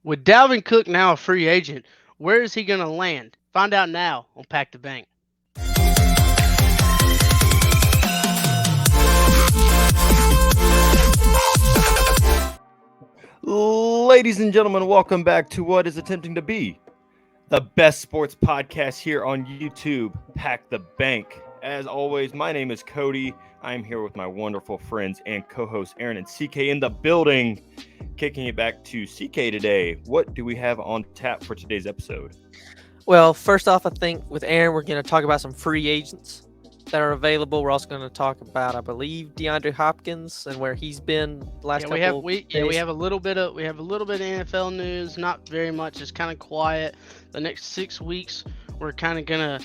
With Dalvin Cook now a free agent, where is he going to land? Find out now on Pack the Bank. Ladies and gentlemen, welcome back to what is attempting to be the best sports podcast here on YouTube, Pack the Bank. As always, my name is Cody. I'm here with my wonderful friends and co-hosts Aaron and CK in the building. Kicking it back to CK today. What do we have on tap for today's episode? Well, first off, I think with Aaron, we're going to talk about some free agents that are available. We're also going to talk about, I believe, DeAndre Hopkins and where he's been the last we have couple we days. we have a little bit of NFL news, not very much. It's kind of quiet. The next 6 weeks, we're kind of gonna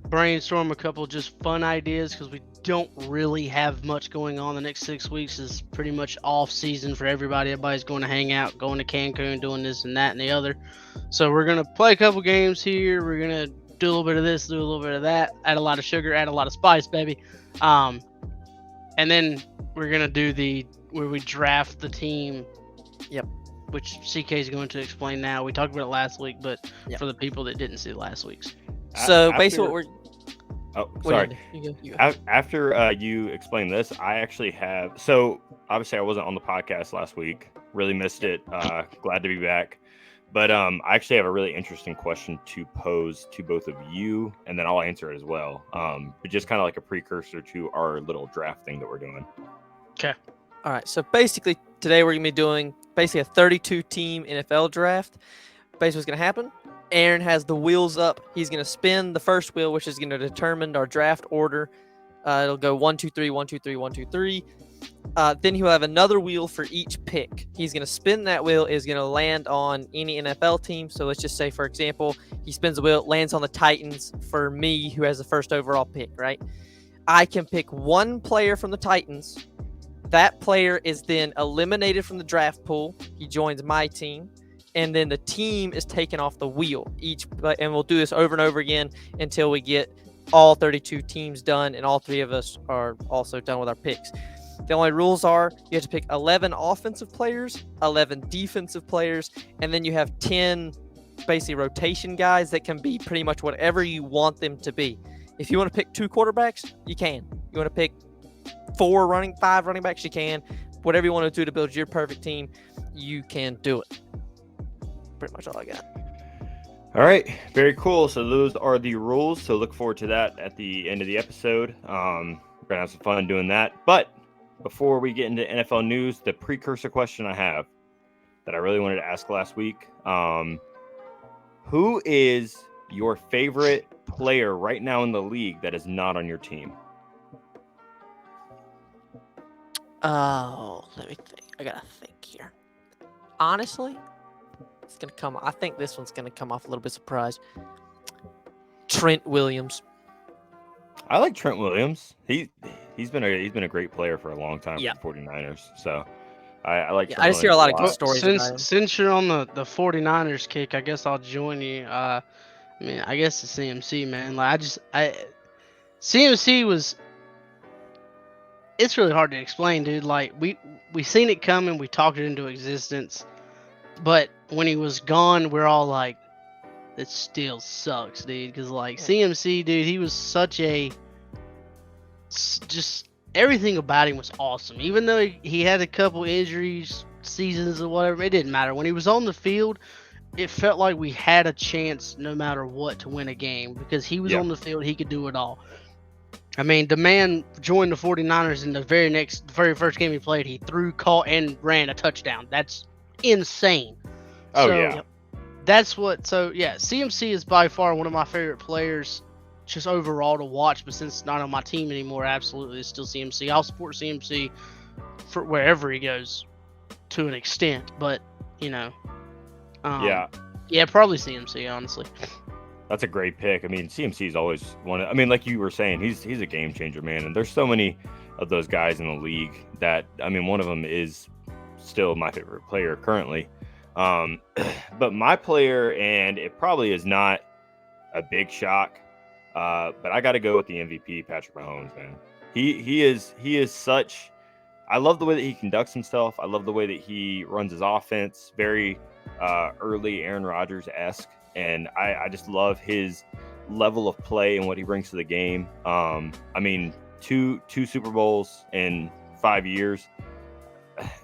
brainstorm a couple just fun ideas because we don't really have much going on. The next 6 weeks is pretty much off season for everybody. Everybody's going to hang out, going to Cancun, doing this and that and the other. So we're gonna play a couple games here. We're gonna do a little bit of this, do a little bit of that, add a lot of sugar, add a lot of spice, baby. And then we're gonna do where we draft the team. Yep. Which CK is going to explain now. We talked about it last week, but Yep. for the people that didn't see last week's. So basically, what we're Oh, sorry. You go. After you explain this, I actually have. So obviously, I wasn't on the podcast last week. Really missed it. Glad to be back. But I actually have a really interesting question to pose to both of you, and then I'll answer it as well. But just kind of like a precursor to our little draft thing that we're doing. Okay. All right. So basically, today we're going to be doing basically a 32-team NFL draft. Basically, what's going to happen? Aaron has the wheels up. He's going to spin the first wheel, which is going to determine our draft order. It'll go 1, 2, 3, 1, 2, 3, 1, 2, 3. Then he'll have another wheel for each pick. He's going to spin that wheel, is going to land on any NFL team. So let's just say, for example, he spins the wheel, lands on the Titans for me, who has the first overall pick, right? I can pick one player from the Titans. That player is then eliminated from the draft pool. He joins my team. And then the team is taken off the wheel. And we'll do this over and over again until we get all 32 teams done, and all three of us are also done with our picks. The only rules are you have to pick 11 offensive players, 11 defensive players, and then you have 10 basically rotation guys that can be pretty much whatever you want them to be. If you want to pick 2 quarterbacks, you can. You want to pick 5 running backs, you can. Whatever you want to do to build your perfect team, you can do it. Pretty much all I got. All right, very cool. So those are the rules. So look forward to that at the end of the episode. We're gonna have some fun doing that. But before we get into NFL news, the precursor question I have that I really wanted to ask last week: who is your favorite player right now in the league that is not on your team? Oh, let me think. I gotta think here. Honestly, it's gonna come. I think this one's gonna come off a little bit surprised. Trent Williams. I like Trent Williams. He's been a great player for a long time for the 49ers. So I like. I just hear a lot of good stories. Since you're on the 49ers kick, I guess I'll join you. I mean, I guess it's CMC, man. Like CMC was. It's really hard to explain, dude. Like we seen it coming, we talked it into existence, but when he was gone, we're all like, "It still sucks, dude." Because like CMC, dude, he was such a just everything about him was awesome. Even though he had a couple injuries, seasons or whatever, it didn't matter. When he was on the field, it felt like we had a chance no matter what to win a game because he was on the field. He could do it all. I mean, the man joined the 49ers in the very first game he played. He threw, caught, and ran a touchdown. That's insane. That's what. So yeah, CMC is by far one of my favorite players, just overall to watch. But since not on my team anymore, absolutely, it's still CMC. I'll support CMC for wherever he goes, to an extent. But probably CMC, honestly. That's a great pick. I mean, CMC is always one. I mean, like you were saying, he's a game changer, man. And there's so many of those guys in the league that, I mean, one of them is still my favorite player currently. But my player, and it probably is not a big shock, but I got to go with the MVP, Patrick Mahomes, man. He is such. I love the way that he conducts himself. I love the way that he runs his offense. Very early Aaron Rodgers-esque, and I just love his level of play and what he brings to the game. I mean, two Super Bowls in 5 years.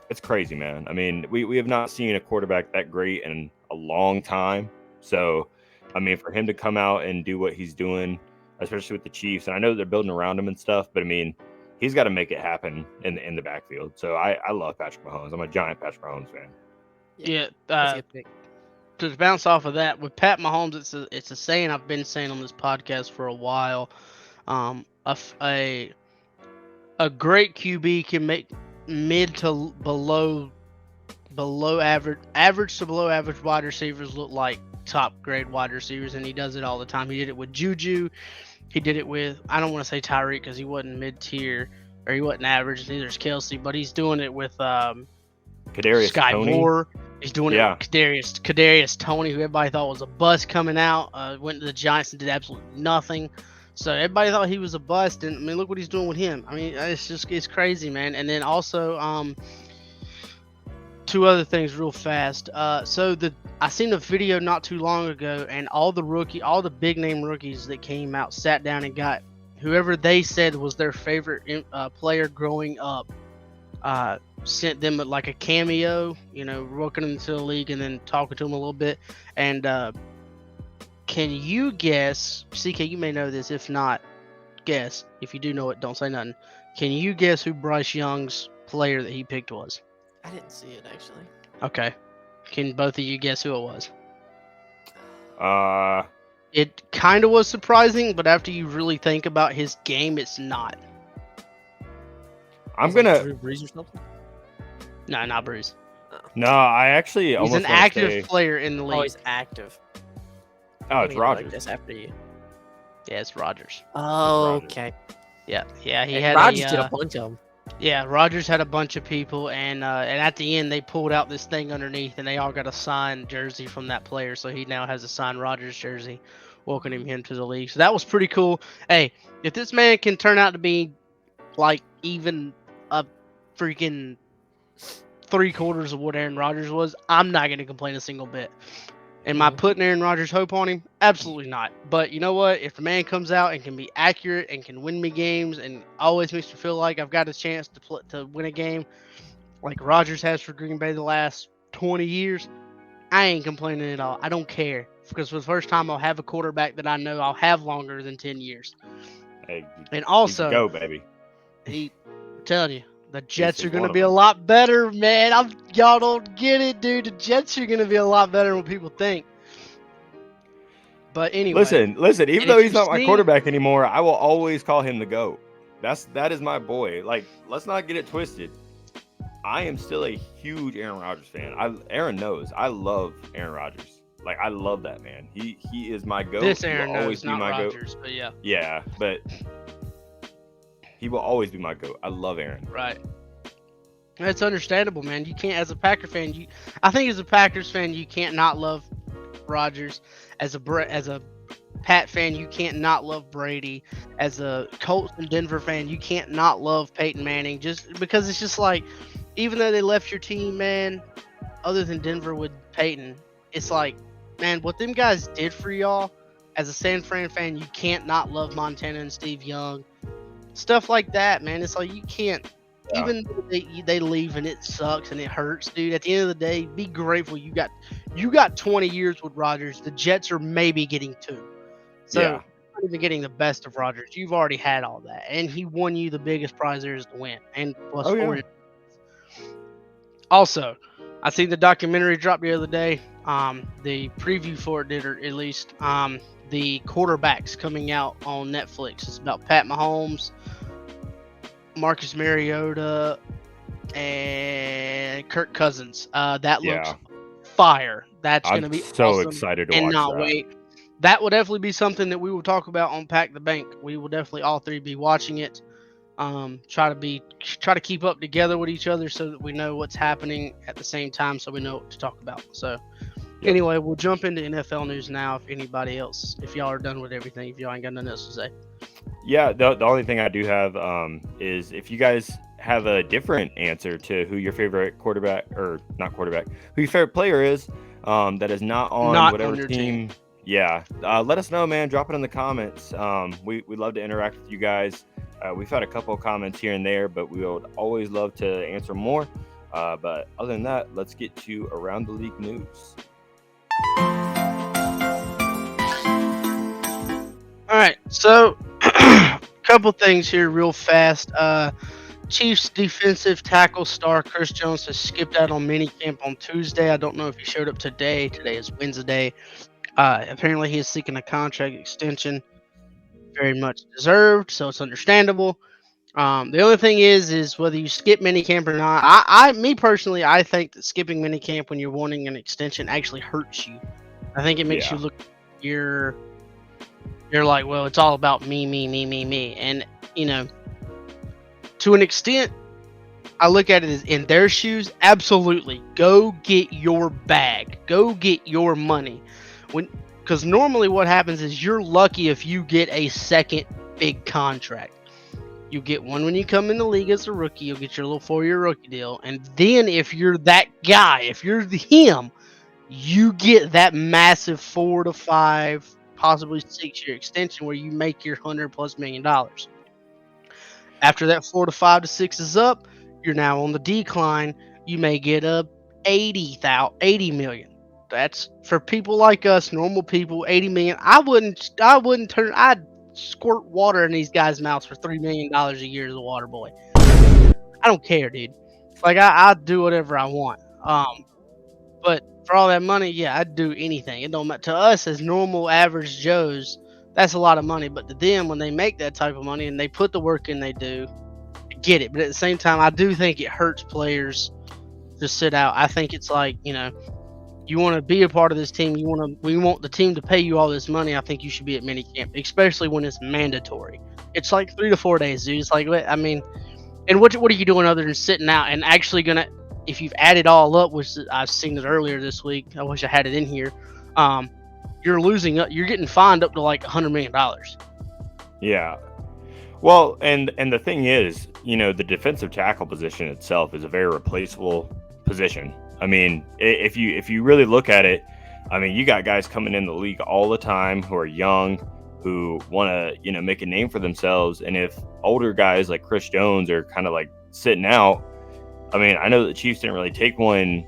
It's crazy, man. I mean, we have not seen a quarterback that great in a long time. So, I mean, for him to come out and do what he's doing, especially with the Chiefs, and I know they're building around him and stuff, but I mean, he's got to make it happen in the backfield. So I love Patrick Mahomes. I'm a giant Patrick Mahomes fan. Yeah. That's a good pick. To bounce off of that, with Pat Mahomes, it's a saying I've been saying on this podcast for a while. A great QB can make mid to below average to below average wide receivers look like top grade wide receivers, and he does it all the time. He did it with Juju. He did it with, I don't want to say Tyreek because he wasn't mid tier or he wasn't average. Neither is Kelsey, but he's doing it with Kadarius Sky Toney. Moore. He's doing it with Kadarius Toney, who everybody thought was a bust coming out. Went to the Giants and did absolutely nothing. So everybody thought he was a bust, and I mean, look what he's doing with him. I mean, it's crazy, man. And then also, two other things real fast. I seen a video not too long ago, and all the big name rookies that came out sat down and got whoever they said was their favorite player growing up. Sent them like a cameo, welcoming them to the league and then talking to them a little bit. And can you guess, CK, you may know this, if not, guess. If you do know it, don't say nothing. Can you guess who Bryce Young's player that he picked was? I didn't see it, actually. Okay. Can both of you guess who it was? It kind of was surprising, but after you really think about his game, it's not. I'm gonna. Drew Brees or something? No, not Bruce. No, I actually He's almost an wanna active say- player in the league. Oh, he's active. Oh, it's Rodgers. That's after you. Yeah, it's Rodgers. Oh, Rodgers. okay. Yeah. He And had Rodgers did a bunch of them. Yeah, Rodgers had a bunch of people, and at the end they pulled out this thing underneath, and they all got a signed jersey from that player. So he now has a signed Rodgers jersey, welcoming him to the league. So that was pretty cool. Hey, if this man can turn out to be like even a freaking 3/4 of what Aaron Rodgers was, I'm not going to complain a single bit. Am I putting Aaron Rodgers' hope on him? Absolutely not. But you know what? If the man comes out and can be accurate and can win me games and always makes me feel like I've got a chance to win a game like Rodgers has for Green Bay the last 20 years, I ain't complaining at all. I don't care. Because for the first time, I'll have a quarterback that I know I'll have longer than 10 years. Hey, And also, go, baby. I'm telling you, the Jets is are going one to of be a them. lot better, man. Y'all don't get it, dude. The Jets are going to be a lot better than what people think. But anyway. Listen. Even and though if he's you've not my seen- quarterback anymore, I will always call him the GOAT. That is my boy. Like, let's not get it twisted. I am still a huge Aaron Rodgers fan. Aaron knows I love Aaron Rodgers. Like, I love that man. He is my GOAT. This He will Aaron always knows, not my GOAT. Rodgers, but yeah. Yeah, but he will always be my GOAT. I love Aaron. Right. That's understandable, man. You can't, as a Packer fan, I think as a Packers fan, you can't not love Rodgers. As a Pat fan, you can't not love Brady. As a Colts and Denver fan, you can't not love Peyton Manning. Just because it's just like, even though they left your team, man, other than Denver with Peyton, it's like, man, what them guys did for y'all, as a San Fran fan, you can't not love Montana and Steve Young. Stuff like that, man. It's like you can't. Yeah. Even though they leave and it sucks and it hurts, dude. At the end of the day, be grateful you got 20 years with Rodgers. The Jets are maybe getting 2, so Yeah. you're not even getting the best of Rodgers. You've already had all that, and he won you the biggest prize there is to win, and plus Oh, 4. yeah. Also, I seen the documentary drop the other day. The preview for it did, or at least the quarterbacks coming out on Netflix. It's about Pat Mahomes, Marcus Mariota, and Kirk Cousins. That looks Yeah. fire. That's going to I'm be so awesome excited to and watch not that. wait. That will definitely be something that we will talk about on Pack the Bank. We will definitely all three be watching it. Try to keep up together with each other so that we know what's happening at the same time, so we know what to talk about. So anyway, we'll jump into NFL news now. If y'all are done with everything, if y'all ain't got nothing else to say. Yeah, the only thing I do have is if you guys have a different answer to who your favorite quarterback, or not quarterback, who your favorite player is, that is not on Not whatever on your team. Yeah, let us know, man. Drop it in the comments. We love to interact with you guys. We've had a couple of comments here and there, but we would always love to answer more. But other than that, let's get to Around the League news. All right, so a couple things here real fast. Chiefs defensive tackle star Chris Jones has skipped out on minicamp on Tuesday. I don't know if he showed up today. Today is Wednesday. Apparently, he is seeking a contract extension, very much deserved, so it's understandable. The only thing is whether you skip minicamp or not. Me personally, I think that skipping minicamp when you're wanting an extension actually hurts you. I think it makes you look you're like, well, it's all about me, and to an extent, I look at it as in their shoes. Absolutely, go get your bag, go get your money. Because normally what happens is you're lucky if you get a second big contract. You get one when you come in the league as a rookie. You'll get your little 4-year rookie deal. And then if you're that guy, if you're him, you get that massive 4 to 5, possibly 6-year extension where you make your $100+ million. After that 4 to 5 to 6 is up, you're now on the decline. You may get a 80 million. That's for people like us, normal people. 80 million. I'd squirt water in these guys' mouths for $3 million a year as a water boy. I don't care, dude. Like I do whatever I want. But for all that money, yeah, I'd do anything. It don't matter to us as normal average Joes. That's a lot of money, but to them, when they make that type of money and they put the work in, they do get it. But at the same time, I do think it hurts players to sit out. I think it's like, you want to be a part of this team. We want the team to pay you all this money. I think you should be at minicamp, especially when it's mandatory. It's like 3 to 4 days, dude. It's like, I mean, and what are you doing other than sitting out and actually gonna? If you've added all up, which I've seen it earlier this week, I wish I had it in here. You're losing. You're getting fined up to like $100 million. Yeah. Well, and the thing is, the defensive tackle position itself is a very replaceable position. I mean, if you really look at it, I mean, you got guys coming in the league all the time who are young, who want to, make a name for themselves. And if older guys like Chris Jones are kind of like sitting out, I mean, I know the Chiefs didn't really take one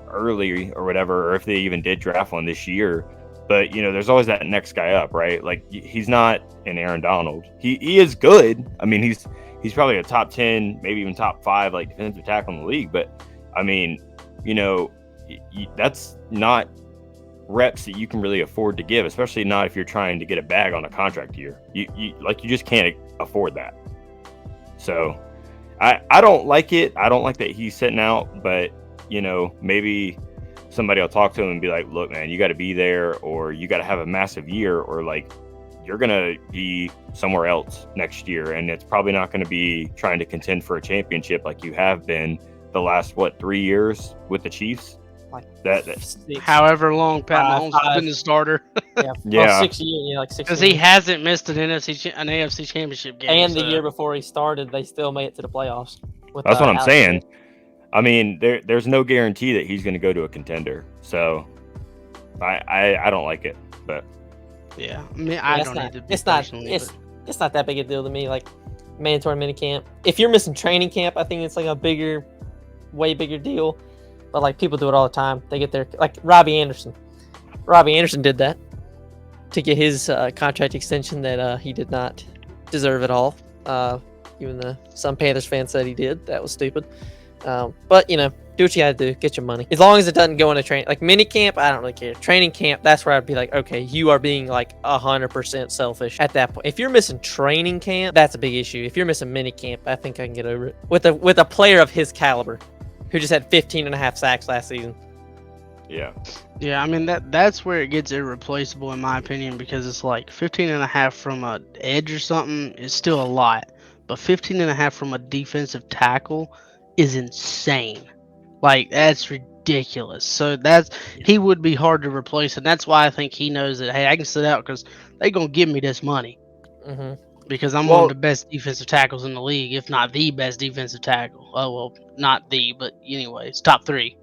early or whatever, or if they even did draft one this year. But, there's always that next guy up, right? Like, he's not an Aaron Donald. He is good. I mean, he's probably a top 10, maybe even top 5, like, defensive tackle in the league. But, I mean, that's not reps that you can really afford to give, especially not if you're trying to get a bag on a contract year. You just can't afford that. So I don't like it. I don't like that he's sitting out, but maybe somebody will talk to him and be like, look, man, you got to be there, or you got to have a massive year, or like you're going to be somewhere else next year. And it's probably not going to be trying to contend for a championship like you have been the last, 3 years with the Chiefs. Like that however long Pat Mahomes has been the starter. Yeah, 6 years, like 6 because he hasn't missed an AFC championship game. And the year before he started, they still made it to the playoffs. That's what I'm saying. I mean, there's no guarantee that he's going to go to a contender. So I don't like it, but yeah, I mean, I don't need to be it's not that big a deal to me. Like mandatory minicamp. If you're missing training camp, I think it's like a way bigger deal. But like people do it all the time. They get their like Robbie Anderson. Robbie Anderson did that to get his contract extension that he did not deserve at all. Even though some Panthers fans said he did. That was stupid. But do what you gotta do. Get your money. As long as it doesn't go into training, like mini camp, I don't really care. Training camp, that's where I'd be like, okay, you are being like 100% selfish at that point. If you're missing training camp, that's a big issue. If you're missing mini camp, I think I can get over it with a player of his caliber, who just had 15.5 sacks last season. Yeah. Yeah, I mean that's where it gets irreplaceable in my opinion, because it's like 15.5 from a edge or something is still a lot, but 15.5 from a defensive tackle is insane. Like that's ridiculous. So he would be hard to replace, and that's why I think he knows that, hey, I can sit out because they're gonna give me this money. Mm-hmm. Because I'm one of the best defensive tackles in the league, if not the best defensive tackle. Oh well, not the, but anyways, top 3.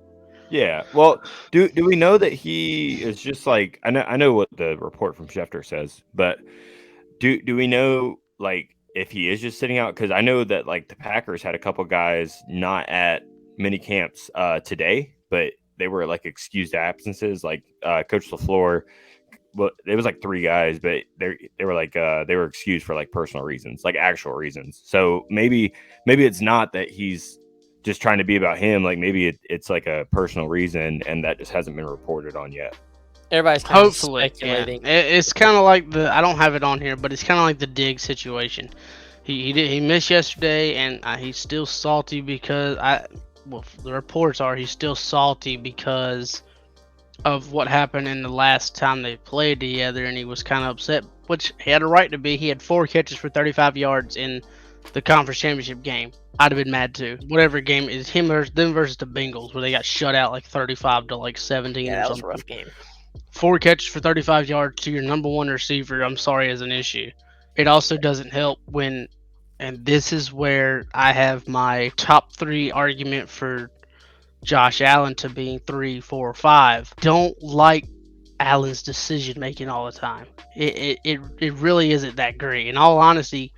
Yeah. Well, do we know that he is just like I know what the report from Schefter says, but do we know like if he is just sitting out? Because I know that like the Packers had a couple guys not at mini camps today, but they were like excused absences. Like Coach LaFleur, well, it was like three guys, but they were like they were excused for like personal reasons, like actual reasons. So maybe it's not that he's just trying to be about him. Like maybe it's like a personal reason, and that just hasn't been reported on yet. Everybody's kind of Hopefully, yeah. speculating. It's kind of like I don't have it on here, but it's kind of like the Dig situation. He missed yesterday, and he's still salty because well, the reports are he's still salty because of what happened in the last time they played together, and he was kind of upset, which he had a right to be. He had 4 catches for 35 yards in the conference championship game. I'd have been mad too. Whatever game is him versus them versus the Bengals, where they got shut out like 35 to like 17 Yeah, or that was a something. rough game. 4 catches for 35 yards to your number one receiver, I'm sorry, is an issue. It also doesn't help when, and this is where I have my top 3 argument for Josh Allen to being 3, 4, 5. Don't like Allen's decision making all the time. It really isn't that great. In all honesty,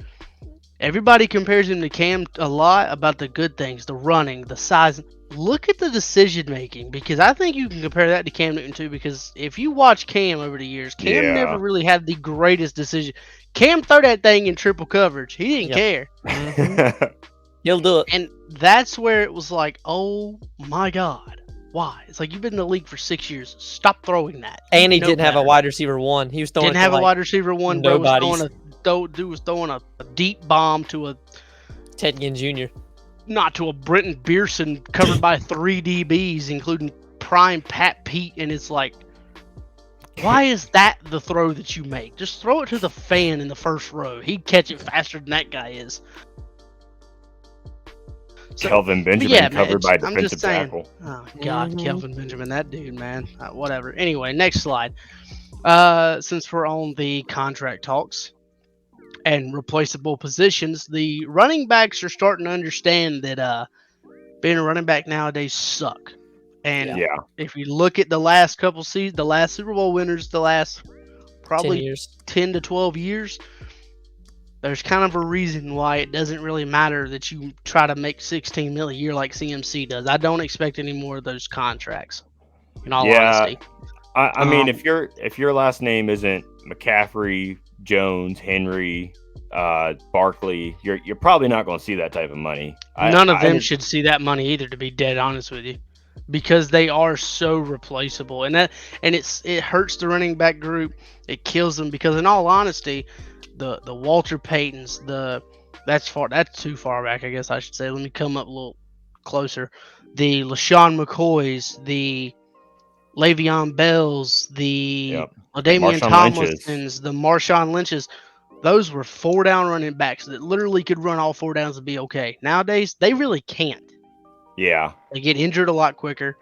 everybody compares him to Cam a lot about the good things, the running, the size. Look at the decision making, because I think you can compare that to Cam Newton too. Because if you watch Cam over the years, Cam never Yeah. really had the greatest decision. Cam threw that thing in triple coverage. He didn't Yep. care. He'll do it. And that's where it was like, oh my God, why? It's like, you've been in the league for 6 years. Stop throwing that. You And he know didn't have a better. wide receiver one. He was throwing Didn't it to, have a like, wide receiver one, bro. Was nobodies. throwing a deep bomb to a, Ted Ginn Jr. not to a Brenton Beerson covered by 3 DBs, including prime Pat Pete. And it's like, why is that the throw that you make? Just throw it to the fan in the first row. He'd catch it faster than that guy is. So, Kelvin Benjamin yeah, man, covered by I'm just defensive saying. tackle. Oh God, Mhm. Kelvin Benjamin, that dude, man. Whatever. Anyway, next slide. Since we're on the contract talks and replaceable positions, the running backs are starting to understand that being a running back nowadays suck. And Yeah. if you look at the last couple seasons, the last Super Bowl winners, the last 10 probably years. 10 to 12 years, there's kind of a reason why it doesn't really matter that you try to make 16 mil a year like CMC does. I don't expect any more of those contracts, in all honesty. I mean, if your last name isn't McCaffrey, Jones, Henry, Barkley, you're probably not going to see that type of money. None of them should see that money either, to be dead honest with you, because they are so replaceable, and it hurts the running back group. It kills them because, in all honesty, the Walter Paytons, that's too far back, I guess I should say. Let me come up a little closer. The LaShawn McCoys, the Le'Veon Bells, the Damian Marshawn Lynch's. Tomlinsons, the Marshawn Lynch's. Those were 4-down running backs that literally could run all 4 downs and be okay. Nowadays, they really can't. Yeah. They get injured a lot quicker.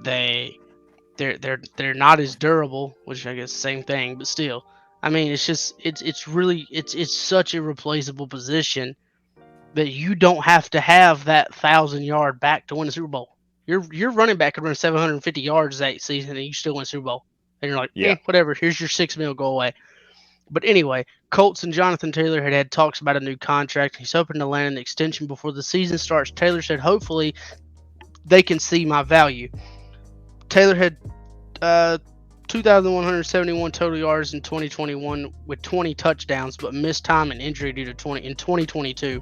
They're not as durable, which I guess same thing, but still. I mean, it's just it's such a replaceable position that you don't have to have that 1,000-yard back to win the Super Bowl. Your running back could run 750 yards that season and you still win Super Bowl. And you're like, Yeah. whatever. Here's your $6 million, go away. But anyway, Colts and Jonathan Taylor had talks about a new contract. He's hoping to land an extension before the season starts. Taylor said, hopefully, they can see my value. Taylor had 2,171 total yards in 2021 with 20 touchdowns, but missed time and injury due to 2022.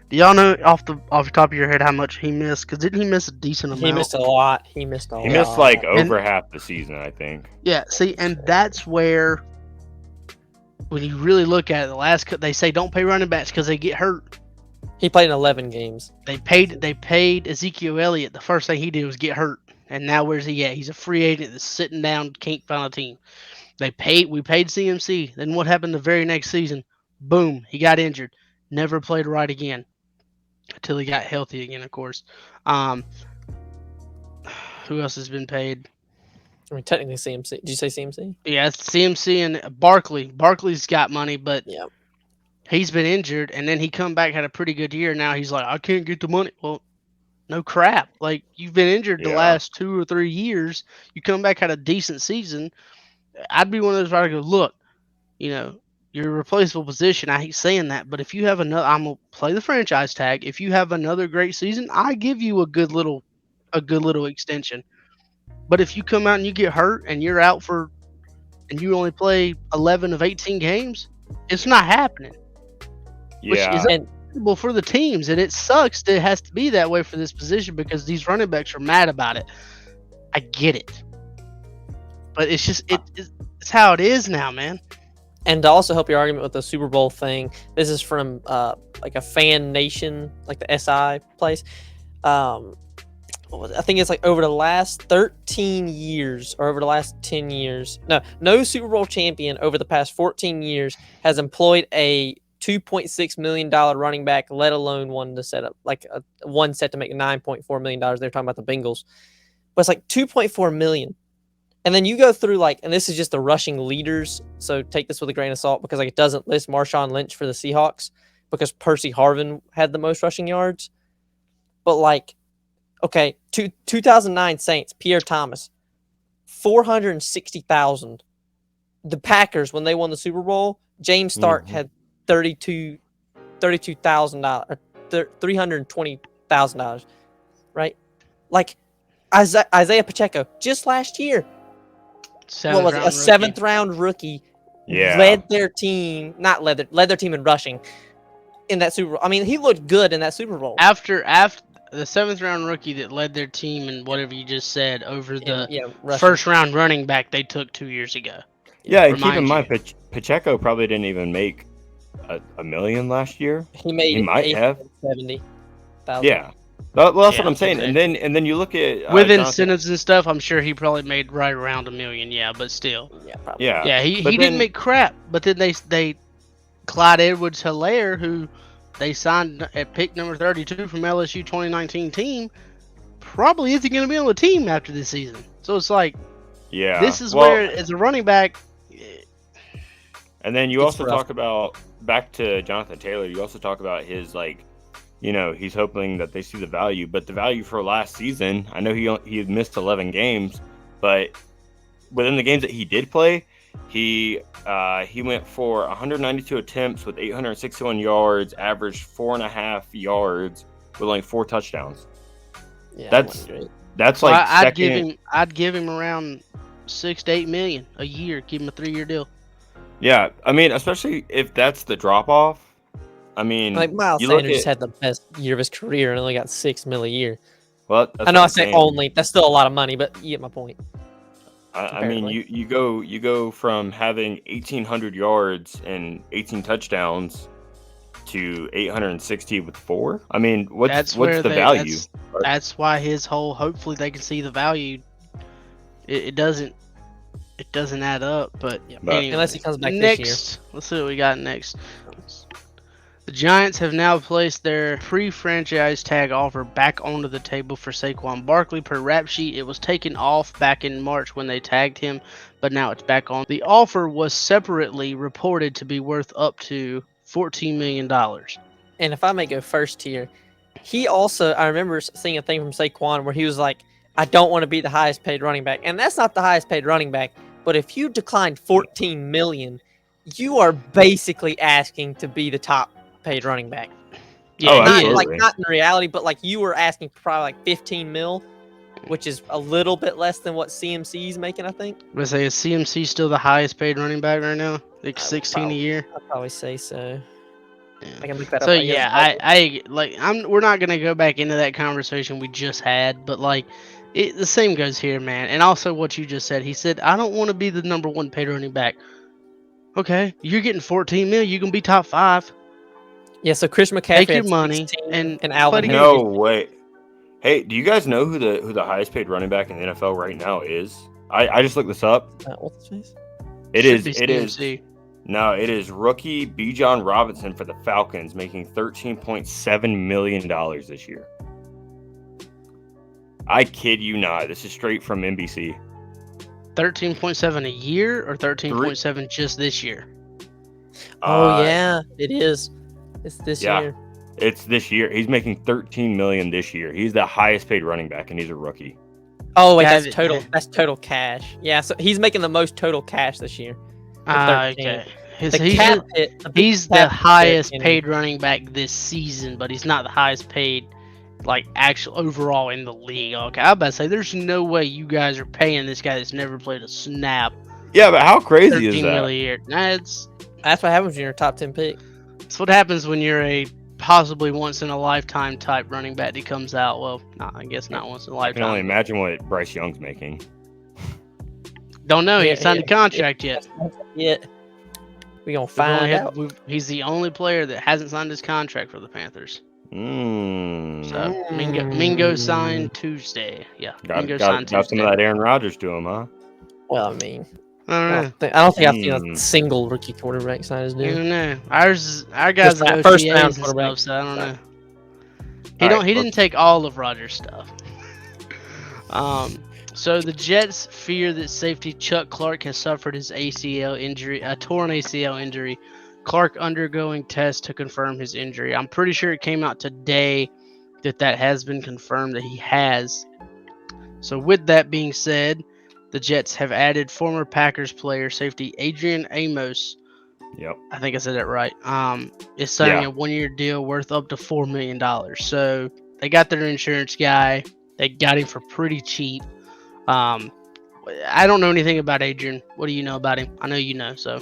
Do y'all know off the top of your head how much he missed? Because didn't he miss a decent amount? He missed a lot. He missed like over half the season, I think. Yeah, see, and that's where, when you really look at it, they say don't pay running backs because they get hurt. He played in 11 games. They paid Ezekiel Elliott. The first thing he did was get hurt, and now where's he at? He's a free agent that's sitting down, can't find a team. We paid CMC. Then what happened the very next season? Boom, he got injured. Never played right again until he got healthy again, of course. Who else has been paid? I mean, technically CMC. Did you say CMC? Yeah, it's CMC and Barkley. Barkley's got money, but Yeah. he's been injured, and then he come back, had a pretty good year. Now he's like, I can't get the money. Well, no crap. Like, you've been injured the Yeah. last 2 or 3 years. You come back, had a decent season. I'd be one of those where I go, look, you know, your replaceable position. I hate saying that, but if you have another, I'm gonna play the franchise tag. If you have another great season, I give you a good little extension. But if you come out and you get hurt and you're out for, and you only play 11 of 18 games, it's not happening. Which is Yeah. And unacceptable for the teams, and it sucks that it has to be that way for this position because these running backs are mad about it. I get it, but it's just it's how it is now, man. And to also help your argument with the Super Bowl thing, this is from like a Fan Nation, like the SI place. I think it's like over the last 13 years or over the last 10 years. No Super Bowl champion over the past 14 years has employed a $2.6 million running back, let alone one to set up like one set to make $9.4 million. They're talking about the Bengals, but it's like $2.4 million. And then you go through like, and this is just the rushing leaders. So take this with a grain of salt because like it doesn't list Marshawn Lynch for the Seahawks because Percy Harvin had the most rushing yards. But like, okay, 2009 Saints, Pierre Thomas, 460,000. The Packers, when they won the Super Bowl, James Stark had $32,000, $320,000, right? Like Isaiah Pacheco just last year. What was it? A seventh round rookie led their team, led their team in rushing in that Super Bowl. I mean, he looked good in that Super Bowl. After the 7th round rookie that led their team and whatever you just said over the first round running back they took 2 years ago. Yeah, and keep in mind, Pacheco probably didn't even make a million last year. He might have 70,000. Yeah. Well, that's what I'm saying. And then you look at with incentives and stuff, I'm sure he probably made right around $1 million. Yeah, but still. Yeah, probably. Yeah, he didn't make crap. But then they Clyde Edwards-Helaire, who they signed at pick number 32 from LSU 2019 team, probably isn't going to be on the team after this season. So it's like, this is where as a running back. And then you also talk about, back to Jonathan Taylor, you also talk about his he's hoping that they see the value, but the value for last season, I know he missed 11 games, but within the games that he did play, he went for 192 attempts with 861 yards, averaged 4.5 yards with only 4 touchdowns. Yeah, that's like I'd give him around $6 to $8 million a year, give him a 3-year deal. Yeah, I mean, especially if that's the drop off. I mean, like Miles Sanders just had the best year of his career and only got $6 million a year. Well, I know I say only. That's still a lot of money, but you get my point. I mean, you go from having 1,800 yards and 18 touchdowns to 860 with 4. I mean, what's the value? That's why his whole. Hopefully, they can see the value. It doesn't add up, but anyway, unless he comes back next, this year. Let's see what we got next. The Giants have now placed their pre-franchise tag offer back onto the table for Saquon Barkley. Per rap sheet, it was taken off back in March when they tagged him, but now it's back on. The offer was separately reported to be worth up to $14 million. And if I may go first here, he also, I remember seeing a thing from Saquon where he was like, I don't want to be the highest paid running back. And that's not the highest paid running back, but if you declined $14 million, you are basically asking to be the top paid running back. Yeah, not in reality, but like you were asking for probably like 15 mil, which is a little bit less than what CMC's making, I think. Is CMC still the highest paid running back right now? Like 16 a year? I'd probably say so. Yeah. I can look that up. So yeah, we're not gonna go back into that conversation we just had, but like the same goes here, man. And also what you just said. He said, I don't want to be the number 1 paid running back. Okay, you're getting 14 mil, you can be top 5. Yeah, so Chris McCaffrey take your money and Alvin. No way. Hey, do you guys know who the highest paid running back in the NFL right now is? I just looked this up. What's his face? It is rookie Bijan Robinson for the Falcons, making $13.7 million this year. I kid you not. This is straight from NBC. 13.7 a year or 13.7 just this year? Oh yeah, it is. It's this year. It's this year. He's making $13 million this year. He's the highest paid running back, and he's a rookie. Oh wait, that's Gavin- total. That's total cash. Yeah, so he's making the most total cash this year. Okay. The He's, cap hit. big he's cap the hit highest in- paid running back this season, but he's not the highest paid, like, actual overall in the league. Okay, I was about to say, there's no way you guys are paying this guy that's never played a snap Yeah, but how crazy is 13 that? million a year. That's what happens when you're a top 10 pick. That's what happens when you're a possibly once in a lifetime type running back that comes out. Well, I guess not once in a I can only lifetime. imagine what Bryce Young's making. Don't know. He Yeah, ain't signed a contract yet. Yeah, we gonna We've only find had- out. he's the only player that hasn't signed his contract for the Panthers. So Mingo signed Tuesday. Yeah, Mingo signed Got some Tuesday. of that Aaron Rodgers to him, huh? Well, I mean, I don't know. I don't think I've seen a single rookie quarterback sign his I deal. don't know. Our guys Just are first OTAs round and quarterback. stuff, so I don't know. Alright, He didn't take all of Rodgers' stuff. So the Jets fear that safety Chuck Clark has suffered his ACL injury, a torn ACL injury. Clark undergoing tests to confirm his injury. I'm pretty sure it came out today that has been confirmed that he has. So with that being said, the Jets have added former Packers player safety Adrian Amos. Yep. I think I said that right. Is signing Yeah. a 1-year deal worth up to $4 million. So they got their insurance guy. They got him for pretty cheap. I don't know anything about Adrian. What do you know about him? I know you know. So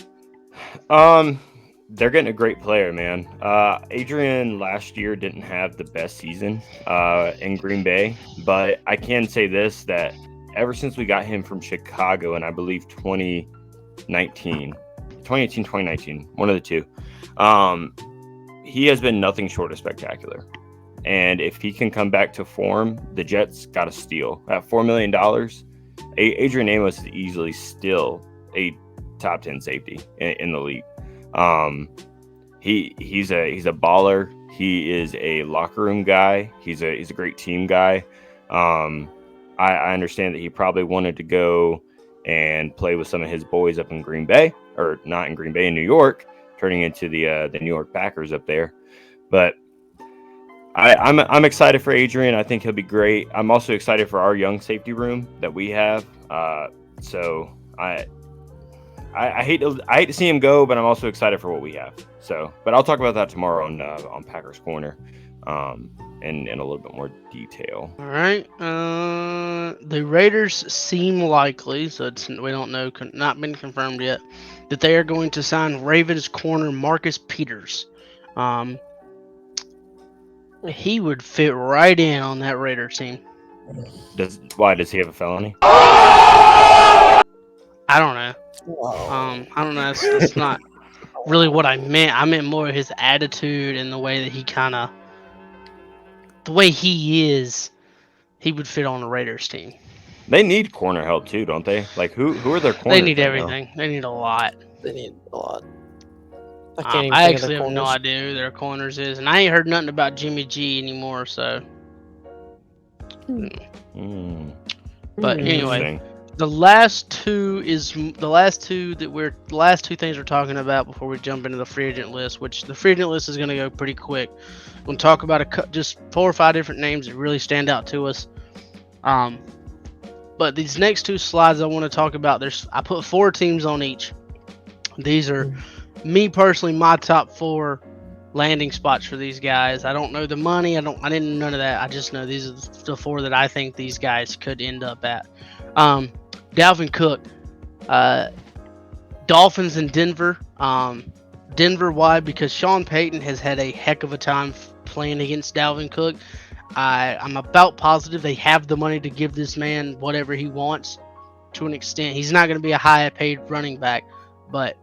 They're getting a great player, man. Adrian last year didn't have the best season in Green Bay, but I can say this, that ever since we got him from Chicago, and I believe 2018, 2019, one of the two, he has been nothing short of spectacular. And if he can come back to form, the Jets got a steal. At $4 million, Adrian Amos is easily still a top 10 safety in the league. He's a baller. He is a locker room guy. He's a great team guy. I understand that he probably wanted to go and play with some of his boys up in Green Bay, or not in Green Bay, in New York, turning into the New York Packers up there. But I'm excited for Adrian. I think he'll be great. I'm also excited for our young safety room that we have. So I hate to see him go, but I'm also excited for what we have. So, but I'll talk about that tomorrow on Packers Corner, in a little bit more detail. all right. The Raiders seem likely, so we don't know, not been confirmed yet, that they are going to sign Ravens corner Marcus Peters. He would fit right in on that Raider team. Why does he have a felony? I don't know. I don't know. That's not really what I meant. I meant more his attitude and the way that the way he is. He would fit on the Raiders team. They need corner help too, don't they? Like who are their corners? They need right now? everything. They need a lot. They need a lot. I can't I even think of their actually have no corners. idea who their corners is, and I ain't heard nothing about Jimmy G anymore. So, but anyway, Interesting. the last two things we're talking about before we jump into the free agent list, which the free agent list is going to go pretty quick. We'll talk about just 4 or 5 different names that really stand out to us. But these next 2 slides I want to talk about, I put 4 teams on each. These are me personally, my top 4 landing spots for these guys. I don't know the money. I didn't know none of that. I just know these are the 4 that I think these guys could end up at. Dalvin Cook, Dolphins in Denver. Denver, why? Because Sean Payton has had a heck of a time playing against Dalvin Cook. I'm about positive they have the money to give this man whatever he wants to an extent. He's not going to be a high paid running back, but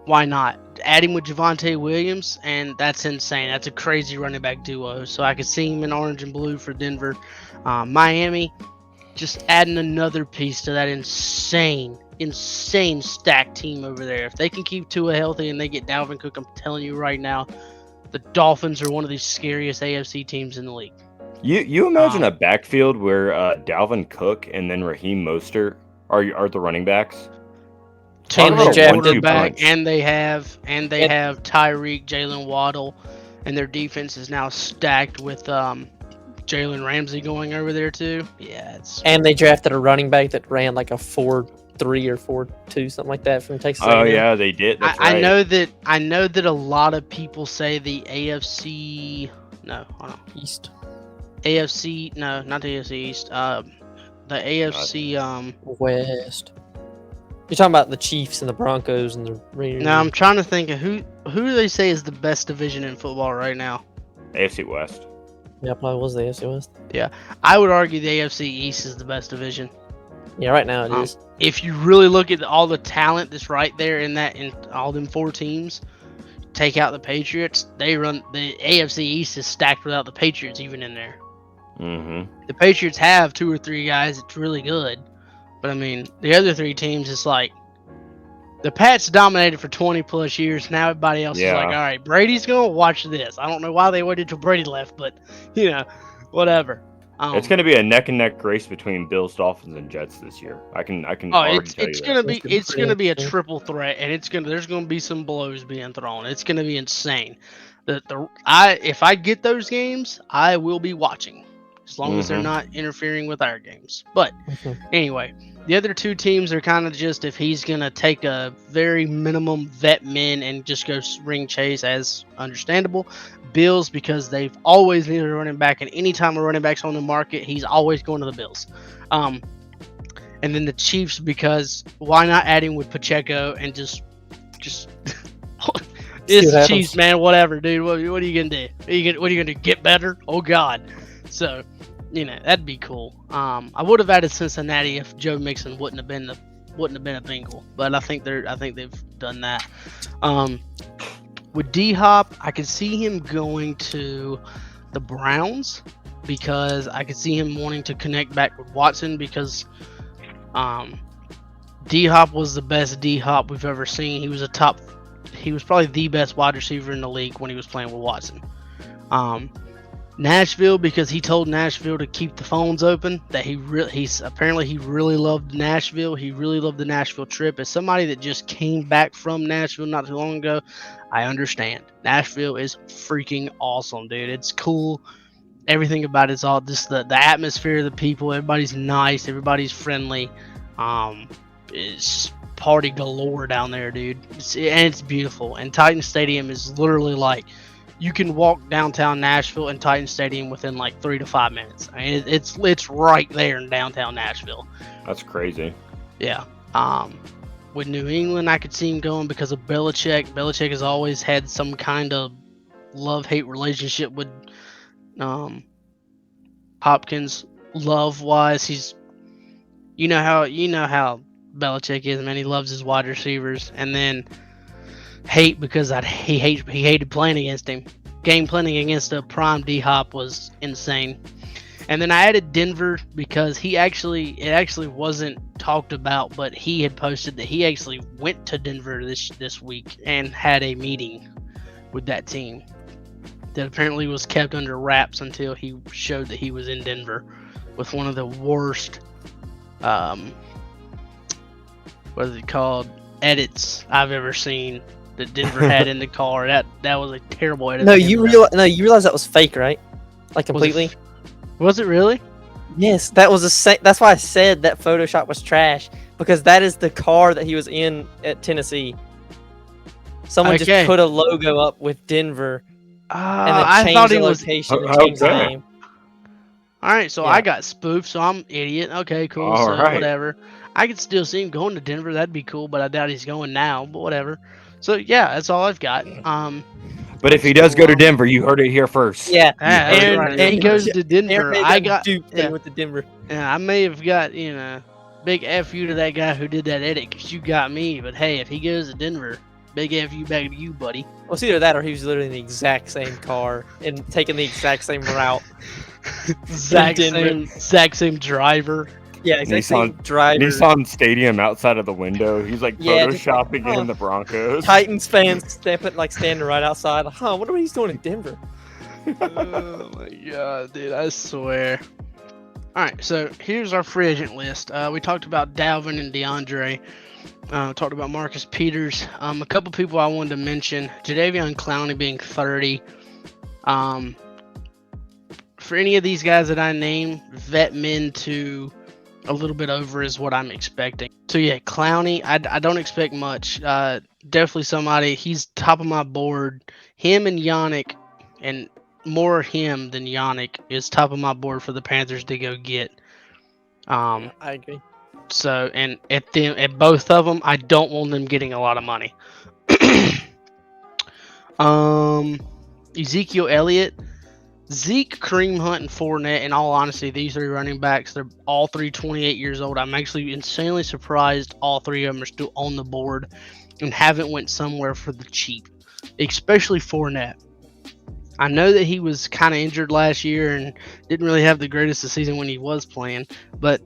why not? Add him with Javonte Williams, and that's insane. That's a crazy running back duo. So I could see him in orange and blue for Denver. Miami, just adding another piece to that insane stacked team over there. If they can keep Tua healthy and they get Dalvin Cook, I'm telling you right now, the Dolphins are one of the scariest AFC teams in the league. You imagine a backfield where Dalvin Cook and then Raheem Mostert are the running backs? Talk And they about drafted quarterback, punch. and they have Tyreek, Jalen Waddle, and their defense is now stacked with Jalen Ramsey going over there too. Yeah, it's And they drafted a running back that ran like a 4.3 or 4.2, something like that from Texas Oh A&M. yeah, they did. That's right. I know that a lot of people say the AFC. No, hold on. East. AFC. No, not the AFC East. The AFC. West. You're talking about the Chiefs and the Broncos and the Raiders. No, I'm trying to think of who do they say is the best division in football right now. AFC West. Yeah, probably was the AFC West. I would argue the AFC East is the best division. Yeah, right now it is. If you really look at all the talent that's right there in all them 4 teams, take out the Patriots, they run the AFC East is stacked without the Patriots even in there. Mm-hmm. The Patriots have 2 or 3 guys that's really good, but I mean the other 3 teams, it's like the Pats dominated for 20 plus years. Now everybody else is like, all right, Brady's gonna watch this. I don't know why they waited till Brady left, but whatever. It's going to be a neck and neck race between Bills, Dolphins, and Jets this year. I can. Oh, already tell it's you gonna that. be it's gonna be a triple threat, and there's gonna be some blows being thrown. It's gonna be insane. If I get those games, I will be watching, as long as they're not interfering with our games. But anyway, the other 2 teams are kind of just if he's gonna take a very minimum vet men and just go ring chase, as understandable. Bills, because they've always needed a running back, and anytime a running back's on the market, he's always going to the Bills. And then the Chiefs, because why not add him with Pacheco and just it's the Chiefs, man. Whatever, dude. What are you gonna do? What are you gonna do? Get better? Oh God. So, that'd be cool. I would have added Cincinnati if Joe Mixon wouldn't have been a Bengal, but I think they've done that. With D-Hop, I could see him going to the Browns because I could see him wanting to connect back with Watson because D-Hop was the best D-Hop we've ever seen. He was probably the best wide receiver in the league when he was playing with Watson. Nashville, because he told Nashville to keep the phones open. That he really loved Nashville. He really loved the Nashville trip. As somebody that just came back from Nashville not too long ago, I understand. Nashville is freaking awesome, dude. It's cool. Everything about it's all just the atmosphere, the people. Everybody's nice. Everybody's friendly. It's party galore down there, dude. It's beautiful. And Titan Stadium is literally like, you can walk downtown Nashville and Titan Stadium within like 3 to 5 minutes. I mean, it's right there in downtown Nashville. That's crazy. Yeah. With New England, I could see him going because of Belichick. Belichick has always had some kind of love-hate relationship with Hopkins. Love-wise, he's you know how Belichick is, man. He loves his wide receivers, and then hate because he hated playing against him. Game planning against a prime D-Hop was insane. And then I added Denver because it actually wasn't talked about, but he had posted that he actually went to Denver this week and had a meeting with that team that apparently was kept under wraps until he showed that he was in Denver with one of the worst what is it called, edits I've ever seen that Denver had in the car. That was a terrible edit. You realize that was fake, right? Like completely. Was it really? Yes, that was that's why I said that Photoshop was trash, because that is the car that he was in at Tennessee. Someone just put a logo up with Denver, and then changed the location and changed the name. All right, so I got spoofed, so I'm an idiot. Okay, cool. All right. Whatever. I could still see him going to Denver. That'd be cool, but I doubt he's going now. But whatever. So yeah, that's all I've got. But if he does go to Denver, you heard it here first. Yeah, and he goes to Denver. I got duped with the Denver. Yeah, I may have got big F you to that guy who did that edit because you got me. But hey, if he goes to Denver, big F you back to you, buddy. Well, it's either that or he was literally in the exact same car and taking the exact same route. exact same driver. Yeah, exactly. Same driver. Nissan Stadium outside of the window. He's like photoshopping in the Broncos. Titans fans standing right outside. I wonder what he's doing in Denver. Oh my god, dude! I swear. All right, so here's our free agent list. We talked about Dalvin and DeAndre. Talked about Marcus Peters. A couple people I wanted to mention: Jadeveon Clowney being 30. For any of these guys that I name, vet men to a little bit over is what I'm expecting. So yeah, Clowney, I don't expect much. Definitely somebody. He's top of my board. Him and Yannick, and more him than Yannick is top of my board for the Panthers to go get. I agree. So and at both of them, I don't want them getting a lot of money. Ezekiel Elliott. Zeke, Kareem Hunt, and Fournette, in all honesty, these three running backs, they're all three 28 years old. I'm actually insanely surprised all three of them are still on the board and haven't went somewhere for the cheap, especially Fournette. I know that he was kind of injured last year and didn't really have the greatest of season when he was playing, but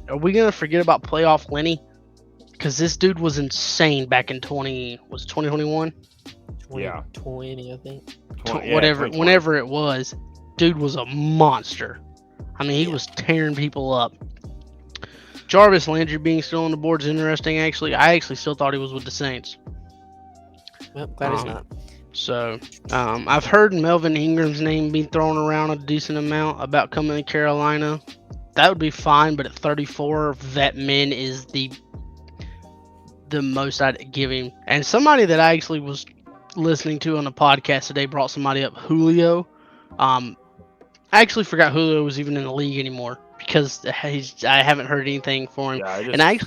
are we going to forget about playoff Lenny? Because this dude was insane back in 2021? 2020, I think. Whenever it was, dude was a monster. I mean, he was tearing people up. Jarvis Landry being still on the board is interesting. Actually, I still thought he was with the Saints. Well, glad he's not. So, I've heard Melvin Ingram's name being thrown around a decent amount about coming to Carolina. That would be fine, but at 34, vet men is the most I'd give him. And somebody that I actually was listening to on a podcast today brought somebody up, Julio. I actually forgot Julio was even in the league anymore because I haven't heard anything for him. Yeah, and I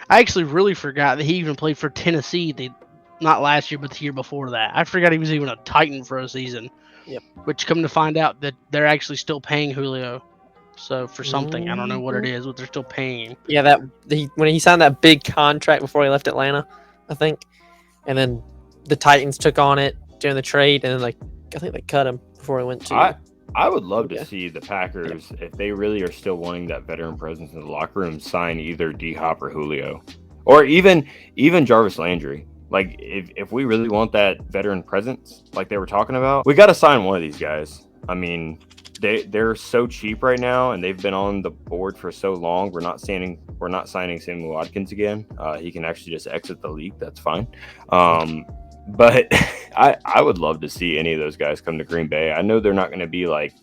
actually really forgot that he even played for Tennessee. Not last year, but the year before that. I forgot he was even a Titan for a season. Yep. Which come to find out that they're actually still paying Julio. So for something, I don't know what it is, but they're still paying him. Yeah, when he signed that big contract before he left Atlanta, I think, and then the Titans took on it during the trade, and then I think they cut him before he went to. I would love to see the Packers, if they really are still wanting that veteran presence in the locker room, sign either D-Hop or Julio, or even Jarvis Landry. Like, if we really want that veteran presence, like they were talking about, we got to sign one of these guys. I mean, they're so cheap right now, and they've been on the board for so long. We're not signing Sammy Watkins again. He can actually just exit the league. That's fine. But I would love to see any of those guys come to Green Bay. I know they're not going to be like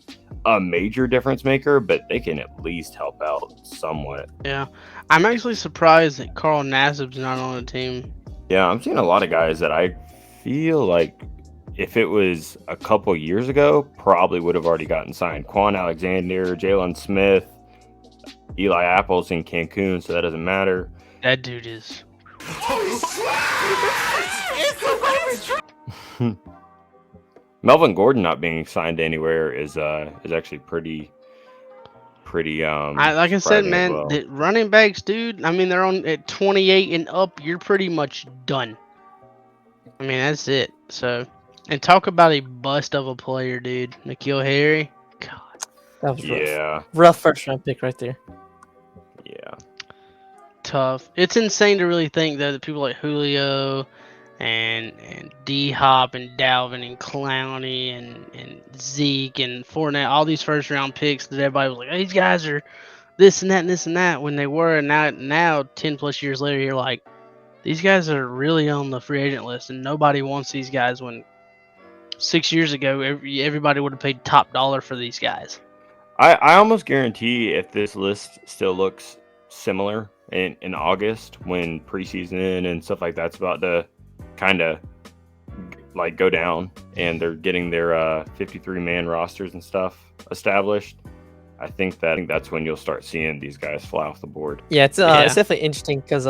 a major difference maker, but they can at least help out somewhat. Yeah, I'm actually surprised that Carl Nassib's not on the team. Yeah, I'm seeing a lot of guys that I feel like if it was a couple years ago, probably would have already gotten signed. Quan Alexander, Jalen Smith, Eli Apple's in Cancun, so that doesn't matter. That dude is. Melvin Gordon not being signed anywhere is actually pretty. Like I said, man, well. The running backs, dude. I mean, they're on at 28 and up. You're pretty much done. I mean, that's it. So, and talk about a bust of a player, dude. N'Keal Harry. God, That was rough. Yeah. Rough first round pick right there. Yeah. tough. It's insane to really think though that people like Julio and D-Hop and Dalvin and Clowney and Zeke and Fournette, all these first round picks that everybody was like, oh, these guys are this and that and this and that when they were, and now 10 plus years later you're like, these guys are really on the free agent list and nobody wants these guys, when 6 years ago everybody would have paid top dollar for these guys. I almost guarantee if this list still looks similar in August when preseason and stuff like that's about to kind of like go down and they're getting their 53-man rosters and stuff established, I think that's when you'll start seeing these guys fly off the board. Yeah, it's definitely interesting because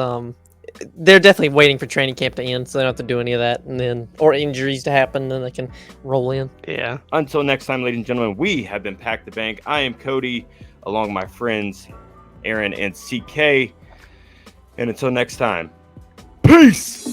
they're definitely waiting for training camp to end, so they don't have to do any of that, and then or injuries to happen, then they can roll in. Yeah. Until next time, ladies and gentlemen, we have been Pack the Bank. I am Cody, along with my friends Aaron and CK, and until next time, peace.